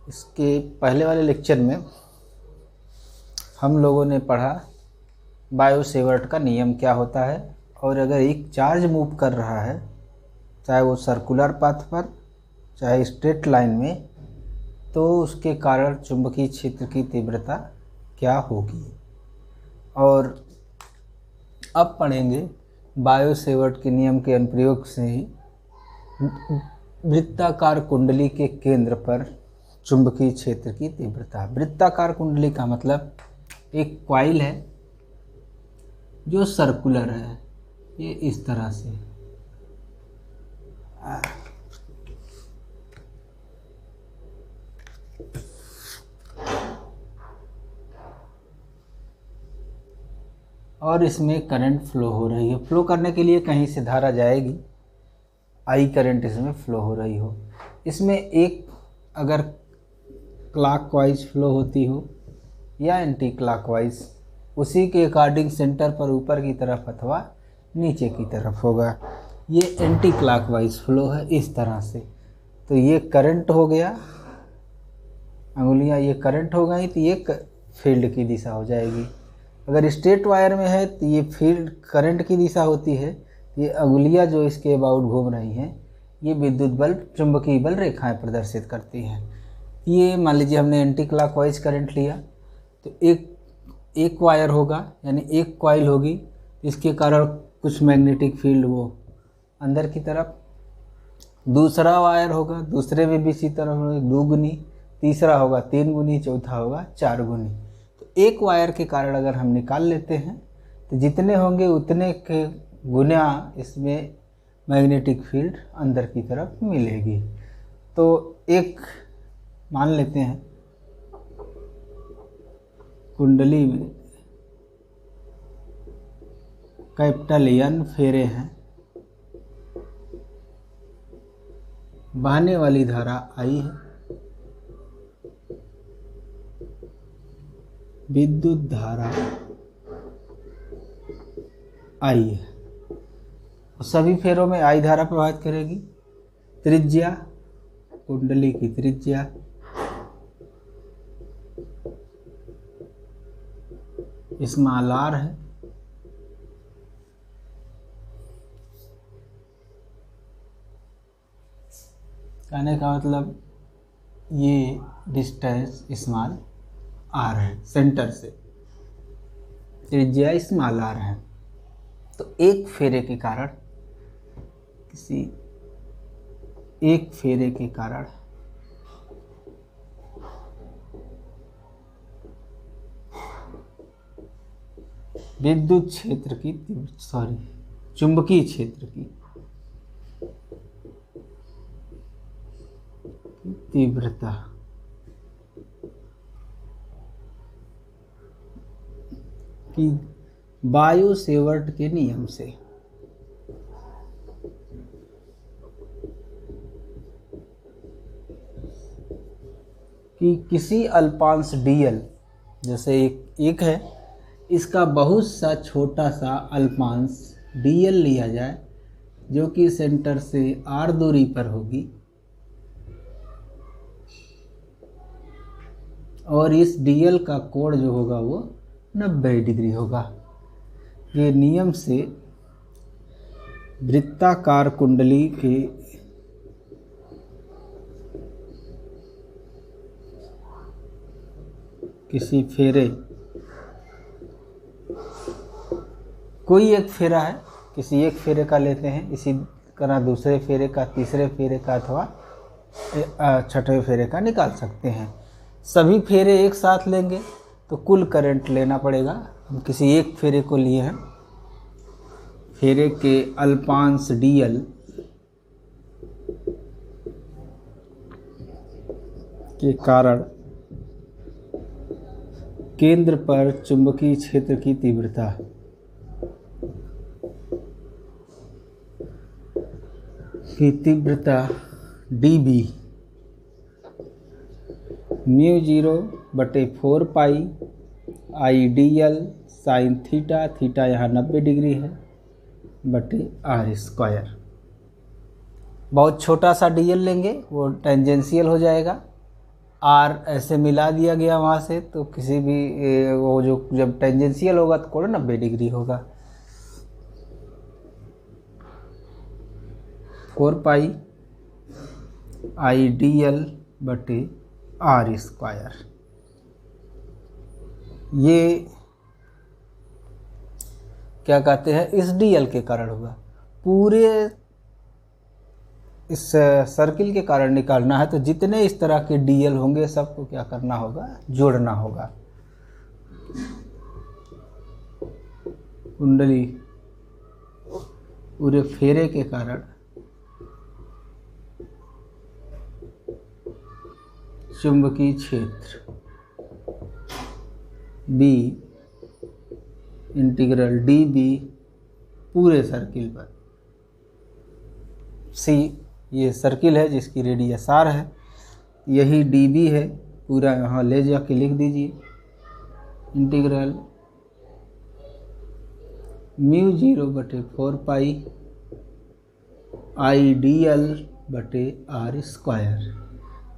इसके पहले वाले लेक्चर में हम लोगों ने पढ़ा बायो सेवर्ट का नियम क्या होता है, और अगर एक चार्ज मूव कर रहा है चाहे वो सर्कुलर पाथ पर चाहे स्ट्रेट लाइन में, तो उसके कारण चुंबकीय क्षेत्र की तीव्रता क्या होगी। और अब पढ़ेंगे बायो सेवर्ट के नियम के अनुप्रयोग से ही वृत्ताकार कुंडली के केंद्र पर चुंबकीय क्षेत्र की तीव्रता। वृत्ताकार कुंडली का मतलब एक कॉइल है जो सर्कुलर है, ये इस तरह से और इसमें करंट फ्लो हो रही है। फ्लो करने के लिए कहीं से धारा जाएगी, आई करंट इसमें फ्लो हो रही हो। इसमें एक अगर क्लॉकवाइज फ्लो होती हो या एंटी क्लॉकवाइज, उसी के अकॉर्डिंग सेंटर पर ऊपर की तरफ अथवा नीचे की तरफ होगा। ये एंटी क्लॉकवाइज फ्लो है इस तरह से। तो ये करंट हो गया, अंगुलियां ये करंट हो गई तो ये फील्ड की दिशा हो जाएगी। अगर स्ट्रेट वायर में है तो ये फील्ड करंट की दिशा होती है। ये अंगुलियां जो इसके अबाउट घूम रही हैं ये विद्युत बल चुंबकीय बल रेखाएं प्रदर्शित करती हैं। ये मान लीजिए हमने एंटी क्लॉकवाइज करंट लिया तो एक वायर होगा, यानी एक कॉइल होगी, इसके कारण कुछ मैग्नेटिक फील्ड वो अंदर की तरफ। दूसरा वायर होगा, दूसरे में भी इसी तरह होगा 2 गुनी, तीसरा होगा 3 गुनी, चौथा होगा 4 गुनी। तो एक वायर के कारण अगर हम निकाल लेते हैं तो जितने होंगे उतने के गुना इसमें मैग्नेटिक फील्ड अंदर की तरफ मिलेगी। तो एक मान लेते हैं कुंडली में कैपिटल N फेरे हैं, बहने वाली धारा I है, विद्युत धारा I है। सभी फेरों में I धारा प्रवाहित करेगी। त्रिज्या, कुंडली की त्रिज्या स्मॉल r है। कहने का मतलब ये डिस्टेंस स्मॉल r है, सेंटर से त्रिज्या स्मॉल r है। तो एक फेरे के कारण, किसी एक फेरे के कारण विद्युत क्षेत्र की चुंबकीय क्षेत्र की तीव्रता की बायो सेवर्ट के नियम से कि किसी अल्पांश dl, जैसे एक है, इसका बहुत सा छोटा सा अल्पांश dl लिया जाए जो कि सेंटर से r दूरी पर होगी, और इस dl का कोण जो होगा वो 90 डिग्री होगा। ये नियम से वृत्ताकार कुंडली के किसी फेरे, कोई एक फेरा है, किसी एक फेरे का लेते हैं, इसी तरह दूसरे फेरे का, तीसरे फेरे का अथवा छठवें फेरे का निकाल सकते हैं। सभी फेरे एक साथ लेंगे तो कुल करंट लेना पड़ेगा। हम किसी एक फेरे को लिए हैं, फेरे के अल्पांश dl के कारण केंद्र पर चुंबकीय क्षेत्र की तीव्रता dB μ0/4 पाई IDL साइन थीटा, थीटा यहाँ 90 डिग्री है, r²। बहुत छोटा सा dl लेंगे, वो टेंजेंशियल हो जाएगा, आर ऐसे मिला दिया गया वहाँ से, तो किसी भी वो जो जब टेंजेंशियल होगा तो कोण 90 डिग्री होगा। 4 पाई आई डी एल बटे आर स्क्वायर, ये क्या कहते हैं, इस डी एल के कारण हुआ। पूरे इस सर्किल के कारण निकालना है, तो जितने इस तरह के डी एल होंगे सबको क्या करना होगा, जोड़ना होगा। कुंडली पूरे फेरे के कारण चुंबकीय क्षेत्र बी इंटीग्रल डी बी पूरे सर्किल पर। सी ये सर्किल है जिसकी रेडियस आर है, यही डी बी है, पूरा यहाँ ले जाके लिख दीजिए। Integral mu 0/4 pi I D L बटे आर स्क्वायर।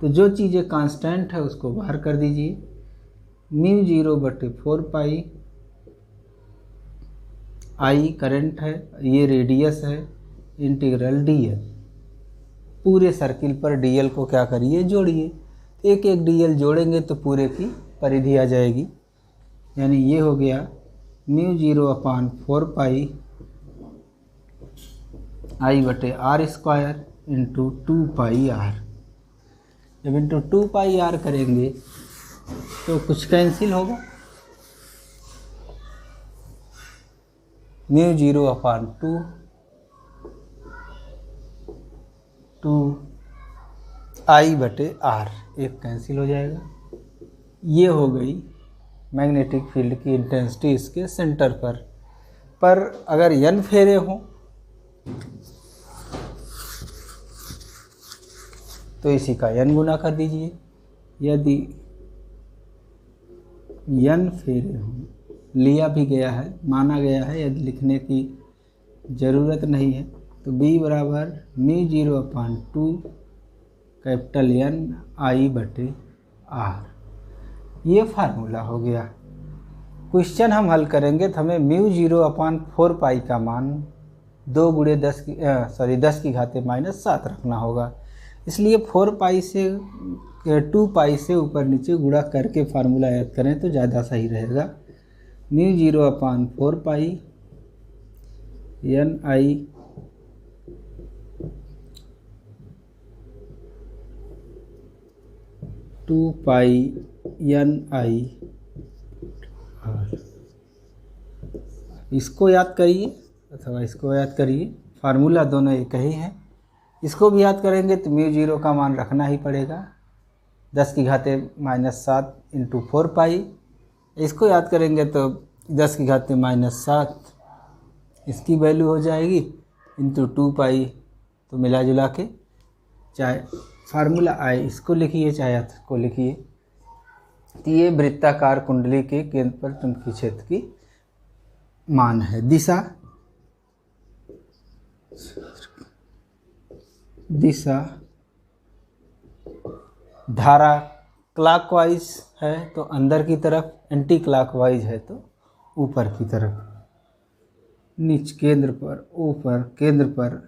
तो जो चीज़ें कांस्टेंट है उसको बाहर कर दीजिए। म्यू 0/4 पाई आई करंट है, ये रेडियस है, इंटीग्रल डी एल। पूरे सर्किल पर डी एल को क्या करिए, जोड़िए। एक एक डी एल जोड़ेंगे तो पूरे की परिधि आ जाएगी। यानी ये हो गया म्यू 0/4 पाई आई बटे R square into 2 pi R. जब इंटू 2 पाई आर करेंगे तो कुछ कैंसिल होगा। म्यू 0/2 2 आई बटे आर, एक कैंसिल हो जाएगा। ये हो गई मैग्नेटिक फील्ड की इंटेंसिटी इसके सेंटर पर अगर n फेरे हों तो इसी का n गुना कर दीजिए। यदि n फेरे हों, लिया भी गया है, माना गया है, यदि लिखने की ज़रूरत नहीं है, तो b बराबर म्यू 0/2 कैपिटल N आई बटे आर। ये फार्मूला हो गया। क्वेश्चन हम हल करेंगे तो हमें म्यू 0/4 पाई का मान 2 गुणे 10 की घाते -7 रखना होगा। इसलिए 4 पाई से 2 पाई से ऊपर नीचे गुणा करके फार्मूला याद करें तो ज़्यादा सही रहेगा। Mu 0/4 pi N I two pi N I R. इसको याद करिए अथवा इसको याद करिए, फार्मूला दोनों एक ही हैं। इसको भी याद करेंगे तो म्यू 0 का मान रखना ही पड़ेगा, 10 की घाते -7 इंटू 4 पाई। इसको याद करेंगे तो 10 की घाते -7 इसकी वैल्यू हो जाएगी इंटू 2 पाई। तो मिला जुला के चाहे फार्मूला आए इसको लिखिए चाहे इसको लिखिए। तो ये वृत्ताकार कुंडली के केंद्र पर चुंबकीय क्षेत्र की मान है। दिशा धारा क्लॉकवाइज है तो अंदर की तरफ, एंटी क्लॉकवाइज है तो ऊपर की तरफ। नीचे केंद्र पर, ऊपर केंद्र पर,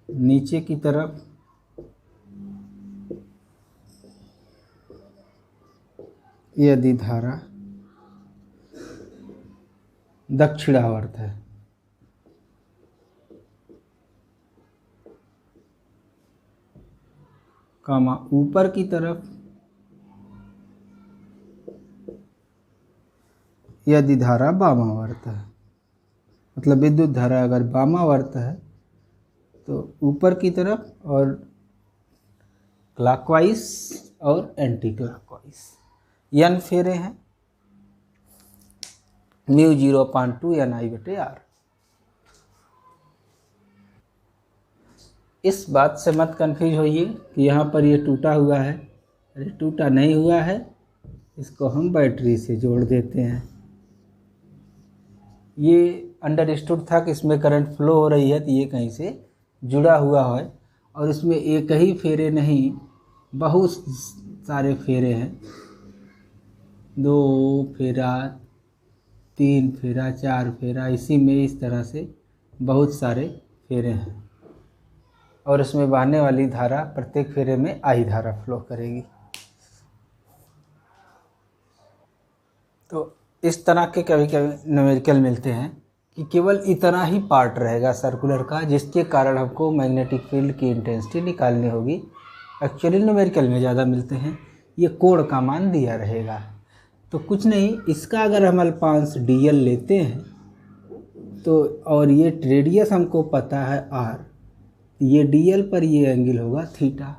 नीचे की तरफ, यदि धारा दक्षिणावर्त है। कामा ऊपर की तरफ यदि धारा वामावर्त है। मतलब विद्युत धारा अगर वामावर्त है तो ऊपर की तरफ और क्लॉकवाइज और एंटी क्लॉकवाइज। n फेरे हैं, म्यू 0/2 एन आई बटे आर। इस बात से मत कन्फ्यूज होइए कि यहाँ पर ये टूटा हुआ है। अरे टूटा नहीं हुआ है, इसको हम बैटरी से जोड़ देते हैं। ये अंडरस्टूड था कि इसमें करंट फ्लो हो रही है तो ये कहीं से जुड़ा हुआ है और इसमें एक ही फेरे नहीं बहुत सारे फेरे हैं, 2 फेरा, 3 फेरा, 4 फेरा, इसी में इस तरह से बहुत सारे फेरे हैं और इसमें बहने वाली धारा प्रत्येक फेरे में आई धारा फ्लो करेगी। तो इस तरह के कभी कभी न्यूमेरिकल मिलते हैं कि केवल इतना ही पार्ट रहेगा सर्कुलर का, जिसके कारण हमको मैग्नेटिक फील्ड की इंटेंसिटी निकालनी होगी। एक्चुअली न्यूमेरिकल में ज़्यादा मिलते हैं। ये कोण का मान दिया रहेगा, तो कुछ नहीं, इसका अगर हम अल्पांश dl लेते हैं तो, और ये रेडियस हमको पता है r, ये dl पर ये एंगल होगा थीटा।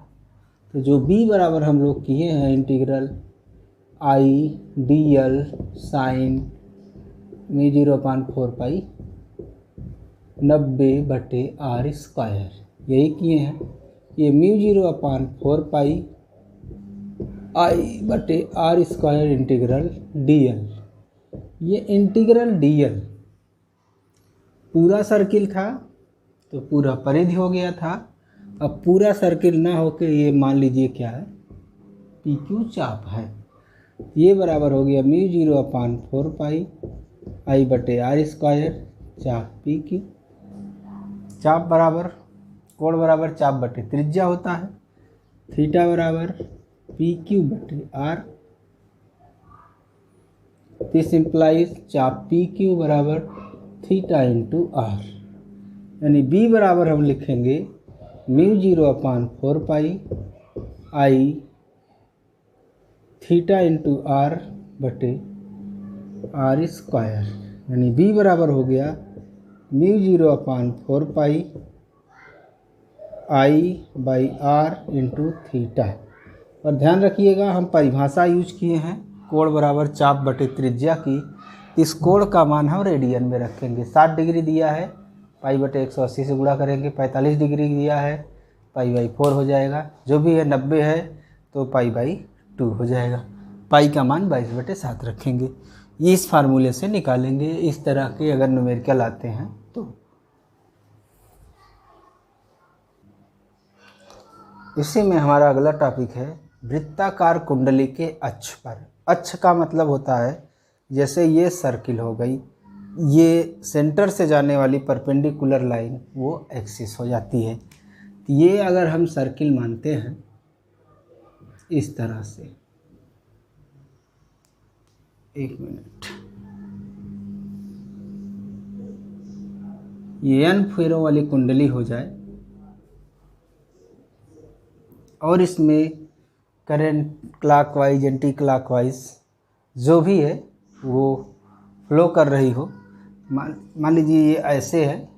तो जो b बराबर हम लोग किए हैं integral I dl sine μ0/4 pi 90/r², यही किए हैं। ये μ0/4 पाई I/r² इंटीग्रल dl, ये इंटीग्रल dl पूरा सर्किल था तो पूरा परिधि हो गया था। अब पूरा सर्किल ना होके ये मान लीजिए क्या है, PQ चाप है। ये बराबर हो गया μ0/4 पाई I/r² चाप PQ। चाप बराबर कोण बराबर चाप बटे त्रिज्या होता है। थीटा बराबर PQ/r। दिस इम्प्लाइज चाप PQ बराबर थीटा इंटू r, यानी b बराबर हम लिखेंगे μ0/4 पाई I थीटा इंटू r बटे r², यानी b बराबर हो गया μ0/4 पाई I/r इंटू थीटा। और ध्यान रखिएगा हम परिभाषा यूज किए हैं कोण बराबर चाप बटे त्रिज्या की। इस कोण का मान हम रेडियन में रखेंगे। 60 डिग्री दिया है, π/180 से गुणा करेंगे। 45 डिग्री दिया है, π/4 हो जाएगा। जो भी है 90 है तो π/2 हो जाएगा। पाई का मान 22/7 रखेंगे। ये इस फार्मूले से निकालेंगे। इस तरह के अगर न्यूमेरिकल आते हैं तो। इसी में हमारा अगला टॉपिक है वृत्ताकार कुंडली के अक्ष पर। अक्ष का मतलब होता है जैसे ये सर्किल हो गई, ये सेंटर से जाने वाली परपेंडिकुलर लाइन वो एक्सिस हो जाती है। ये अगर हम सर्किल मानते हैं इस तरह से, एक मिनट, ये n फेरों वाली कुंडली हो जाए और इसमें करंट क्लॉकवाइज एंटी क्लॉकवाइज जो भी है वो फ्लो कर रही हो। मान लीजिए ये ऐसे है,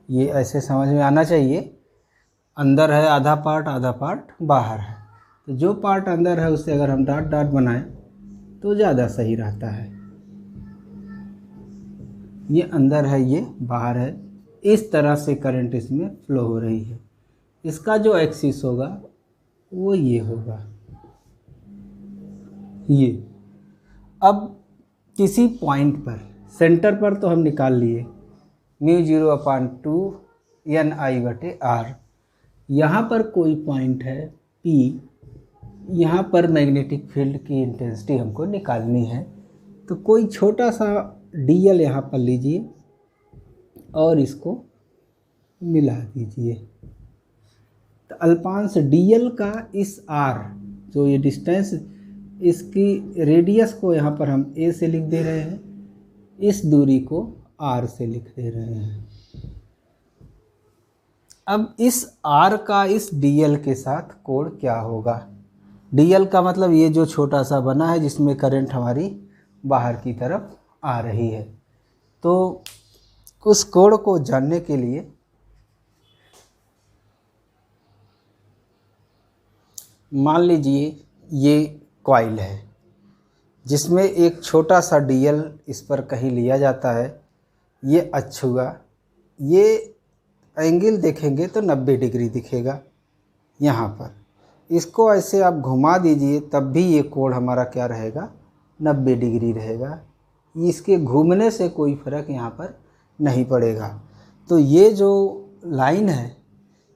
ये ऐसे समझ में आना चाहिए। अंदर है आधा पार्ट बाहर है। तो जो पार्ट अंदर है उससे अगर हम डॉट डॉट बनाएं तो ज़्यादा सही रहता है। ये अंदर है, ये बाहर है। इस तरह से करंट इसमें फ्लो हो रही है। इसका जो एक्सिस होगा वो ये होगा, ये। अब किसी पॉइंट पर, सेंटर पर तो हम निकाल लिए μ0/2 NI/r। यहाँ पर कोई पॉइंट है P, यहाँ पर मैग्नेटिक फील्ड की इंटेंसिटी हमको निकालनी है। तो कोई छोटा सा dl यहाँ पर लीजिए और इसको मिला दीजिए। तो अल्पांश dl का इस r, जो ये डिस्टेंस, इसकी रेडियस को यहाँ पर हम a से लिख दे रहे हैं, इस दूरी को r से लिख दे रहे हैं। अब इस r का इस dl के साथ कोण क्या होगा? dl का मतलब ये जो छोटा सा बना है जिसमें करंट हमारी बाहर की तरफ आ रही है। तो उस कोण को जानने के लिए मान लीजिए ये कॉइल है जिसमें एक छोटा सा dl इस पर कहीं लिया जाता है। ये अक्ष हुआ, ये एंगल देखेंगे तो 90 डिग्री दिखेगा यहाँ पर। इसको ऐसे आप घुमा दीजिए तब भी ये कोण हमारा क्या रहेगा, 90 डिग्री रहेगा। इसके घूमने से कोई फर्क यहाँ पर नहीं पड़ेगा। तो ये जो लाइन है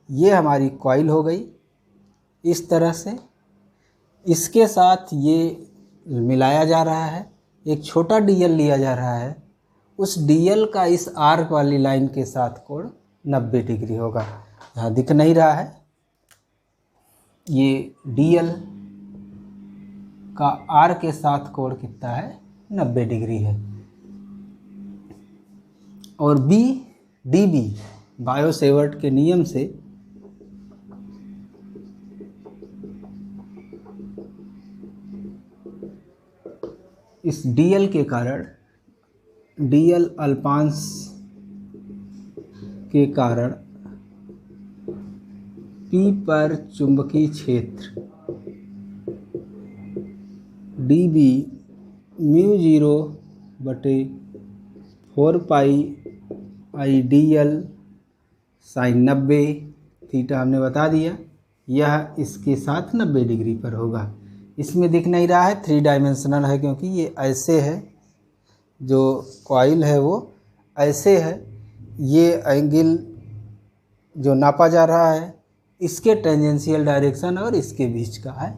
ये हमारी कॉइल हो गई। इस तरह से इसके साथ ये मिलाया जा रहा है, एक छोटा डीएल लिया जा रहा है, उस डीएल का इस आर्क वाली लाइन के साथ कोण 90 डिग्री होगा। यहाँ दिख नहीं रहा है, ये डीएल का आर के साथ कोण कितना है, 90 डिग्री है। और बी डीबी बायो-सेवर्ट के नियम से इस डीएल के कारण, डीएल अल्पांश के कारण पी पर चुंबकीय क्षेत्र डीबी μ0 बटे 4 पाई आई डीएल साइन 90 थीटा हमने बता दिया, यह इसके साथ 90 डिग्री पर होगा। इसमें दिख नहीं रहा है, 3 डायमेंशनल है क्योंकि ये ऐसे है, जो कॉइल है वो ऐसे है। ये एंगल जो नापा जा रहा है इसके टेंजेंशियल डायरेक्शन और इसके बीच का है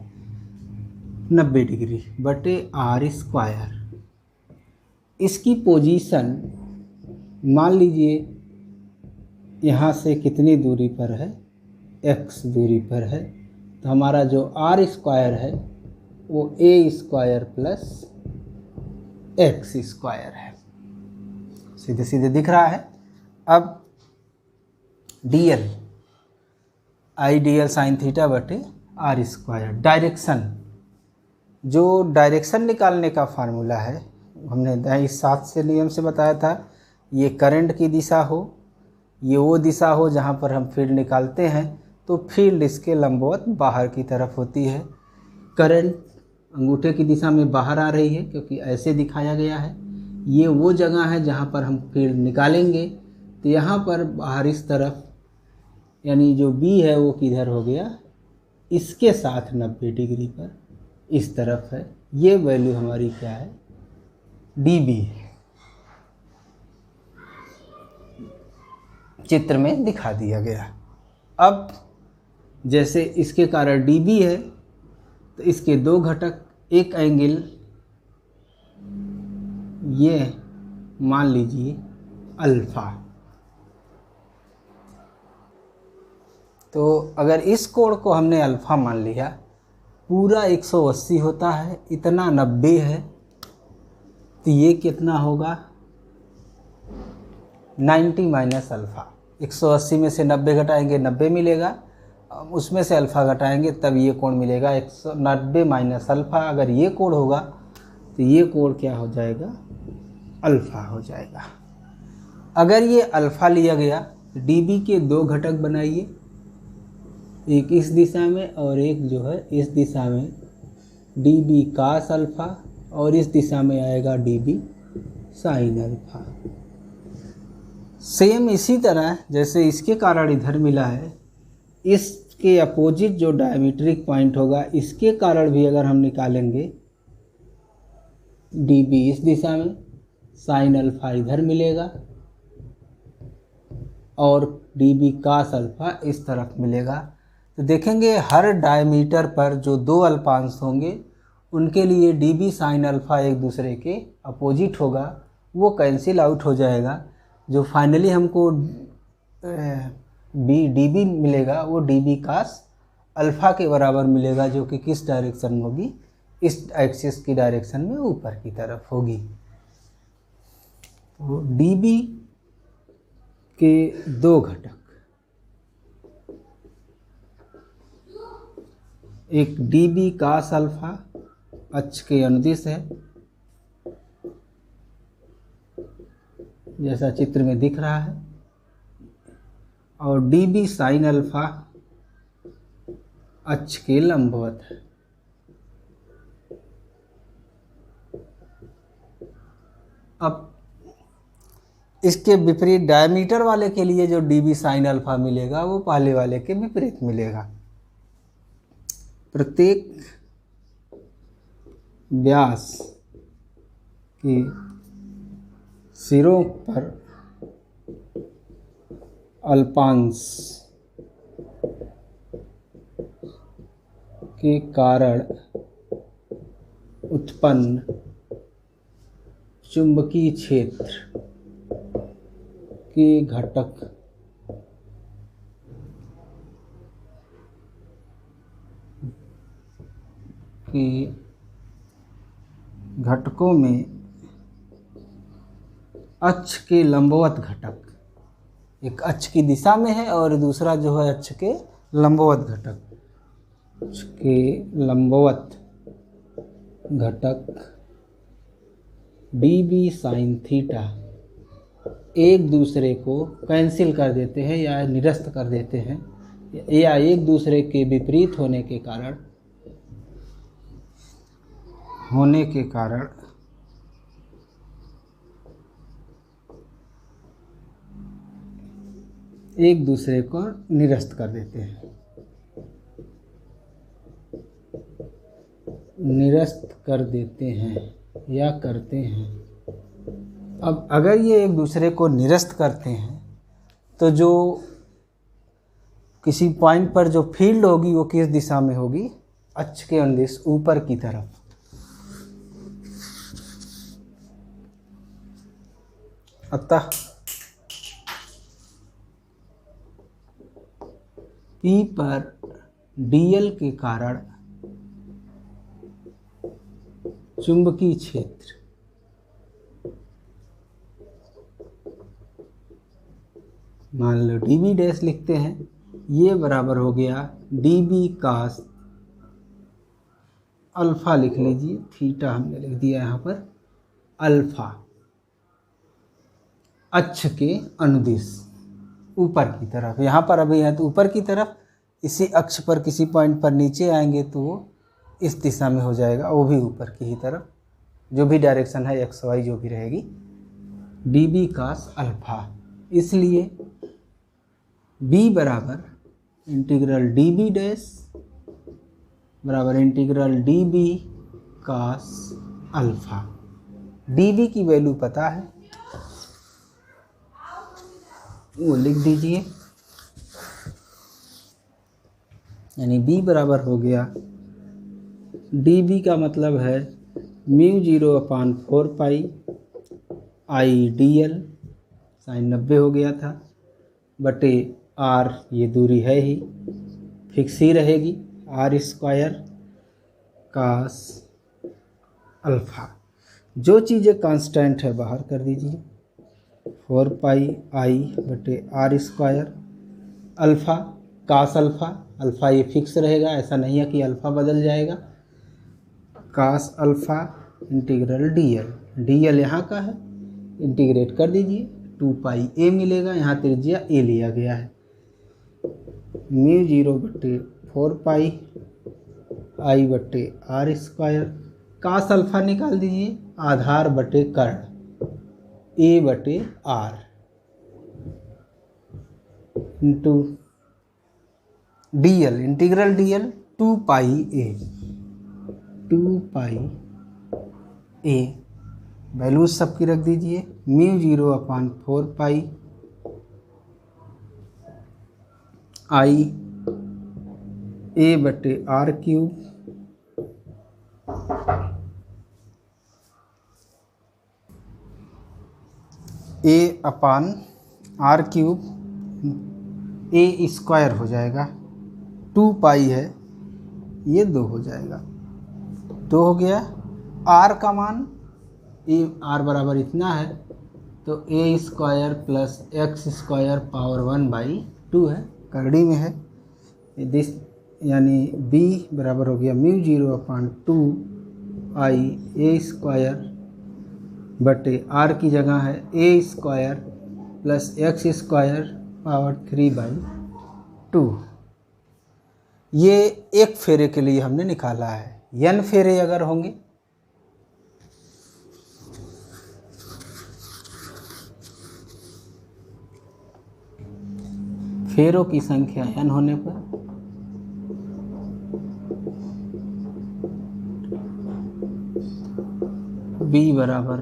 90 डिग्री बटे आर स्क्वायर। इसकी पोजीशन मान लीजिए यहाँ से कितनी दूरी पर है, x दूरी पर है, तो हमारा जो आर स्क्वायर है वो ए स्क्वायर प्लस एक्स स्क्वायर है, सीधे सीधे दिख रहा है। अब डीएल आई डीएल साइन थीटा बटे आर स्क्वायर। डायरेक्शन, जो डायरेक्शन निकालने का फार्मूला है हमने इस 7 से नियम से बताया था, ये करंट की दिशा हो, ये वो दिशा हो जहाँ पर हम फील्ड निकालते हैं, तो फील्ड इसके लंबवत बाहर की तरफ होती है। करंट अंगूठे की दिशा में बाहर आ रही है क्योंकि ऐसे दिखाया गया है। ये वो जगह है जहाँ पर हम फील्ड निकालेंगे, तो यहाँ पर बाहर इस तरफ, यानी जो बी है वो किधर हो गया, इसके साथ 90 डिग्री पर इस तरफ है। ये वैल्यू हमारी क्या है, डीबी है, चित्र में दिखा दिया गया। अब जैसे इसके कारण डीबी है तो इसके 2 घटक, एक एंगल ये मान लीजिए अल्फा, तो अगर इस कोण को हमने अल्फा मान लिया, पूरा 180 होता है, इतना 90 है, तो ये कितना होगा 90 माइनस अल्फ़ा। 180 में से 90 घटाएंगे 90 मिलेगा, उसमें से अल्फ़ा घटाएंगे तब ये कोण मिलेगा 190 माइनस अल्फ़ा। अगर ये कोण होगा तो ये कोण क्या हो जाएगा, अल्फ़ा हो जाएगा। अगर ये अल्फ़ा लिया गया तो डीबी के 2 घटक बनाइए, एक इस दिशा में और एक जो है इस दिशा में, डीबी कास अल्फ़ा, और इस दिशा में आएगा डीबी साइन अल्फ़ा। सेम इसी तरह जैसे इसके कारण इधर मिला है, इसके अपोजिट जो डायमीट्रिक पॉइंट होगा इसके कारण भी अगर हम निकालेंगे, डीबी इस दिशा में, साइन अल्फ़ा इधर मिलेगा और डीबी कास अल्फ़ा इस तरफ मिलेगा। तो देखेंगे हर डायमीटर पर जो 2 अल्पांश होंगे उनके लिए डीबी साइन अल्फ़ा एक दूसरे के अपोजिट होगा, वो कैंसिल आउट हो जाएगा। जो फाइनली हमको डीबी मिलेगा वो डीबी कास अल्फ़ा के बराबर मिलेगा, जो कि किस डायरेक्शन में होगी, इस एक्सिस की डायरेक्शन में ऊपर की तरफ होगी। तो डीबी के 2 घटक, एक डीबी कास अल्फ़ा अक्ष के अनुदिश है, जैसा चित्र में दिख रहा है, और डीबी साइन अल्फ़ा अक्ष के लंबवत है। अब इसके विपरीत डायमीटर वाले के लिए जो डीबी साइन अल्फ़ा मिलेगा वो पहले वाले के विपरीत मिलेगा। प्रत्येक व्यास की सिरों पर अल्पांश के कारण उत्पन्न चुंबकीय क्षेत्र के घटक के घटकों में अक्ष के लंबवत घटक, एक अक्ष की दिशा में है और दूसरा जो है अक्ष के लंबवत घटक, अक्ष के लंबवत घटक dB साइन थीटा एक दूसरे को कैंसिल कर देते हैं या निरस्त कर देते हैं, या एक दूसरे के विपरीत होने के कारण एक दूसरे को निरस्त कर देते हैं, निरस्त कर देते हैं या करते हैं। अब अगर ये एक दूसरे को निरस्त करते हैं तो जो किसी पॉइंट पर जो फील्ड होगी वो किस दिशा में होगी, अक्ष के अनुदिश ऊपर की तरफ। अतः P पर dl के कारण चुंबकीय क्षेत्र मान लो dB डैश लिखते हैं, ये बराबर हो गया dB cos अल्फा, लिख लीजिए, थीटा हमने लिख दिया यहाँ पर, अल्फा अक्ष के अनुदिश ऊपर की तरफ। यहाँ पर अभी है तो ऊपर की तरफ, इसी अक्ष पर किसी पॉइंट पर नीचे आएंगे तो वो इस दिशा में हो जाएगा, वो भी ऊपर की ही तरफ, जो भी डायरेक्शन है एक्स वाई जो भी रहेगी, dB cos अल्फा। इसलिए B बराबर इंटीग्रल dB डैश बराबर integral dB cos alpha. dB की वैल्यू पता है, वो लिख दीजिए, यानी B बराबर हो गया, dB का मतलब है μ0/4 पाई I dl, साइन 90 हो गया था, बटे r, ये दूरी है ही, फिक्स ही रहेगी, r² cos अल्फा। जो चीज़ें कांस्टेंट है बाहर कर दीजिए, 4 पाई I बटे r² alpha cos alpha, alpha ये फिक्स रहेगा, ऐसा नहीं है कि अल्फ़ा बदल जाएगा, कास अल्फ़ा इंटीग्रल dl यहाँ का है, इंटीग्रेट कर दीजिए, 2 पाई a मिलेगा, यहाँ त्रिज्या a लिया गया है, μ0/4 पाई I बटे r², कास अल्फ़ा निकाल दीजिए, आधार बटे कर्ण a बटे r into dl, integral dl 2 pi a, values सबकी रख दीजिए, μ0/4 पाई I a बटे r³ a/r³ a² हो जाएगा, 2 पाई है, ये 2 हो जाएगा, 2 हो गया। r का मान r बराबर इतना है तो a² प्लस x² पावर 1/2 है, करड़ी में है, यानी b बराबर हो गया μ0/2 I a² बटे r की जगह है a² प्लस x² पावर 3/2। ये एक फेरे के लिए हमने निकाला है, n फेरे अगर होंगे फेरों की संख्या n होने पर b बराबर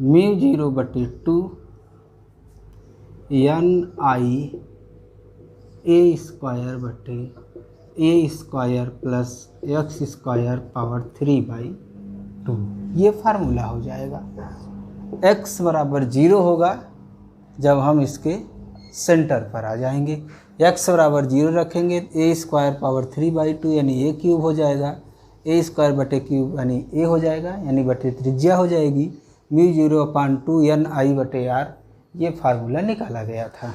μ0/2 n I a² बटे a square plus x square power 3/2, ये फार्मूला हो जाएगा। x बराबर 0 होगा जब हम इसके सेंटर पर आ जाएंगे। x बराबर 0 रखेंगे, ए स्क्वायर पावर 3/2 यानी a क्यूब हो जाएगा, ए स्क्वायर बटे क्यूब यानी a हो जाएगा, यानी बटे त्रिज्या हो जाएगी। μ0/2 Ni/r, ये फार्मूला निकाला गया था।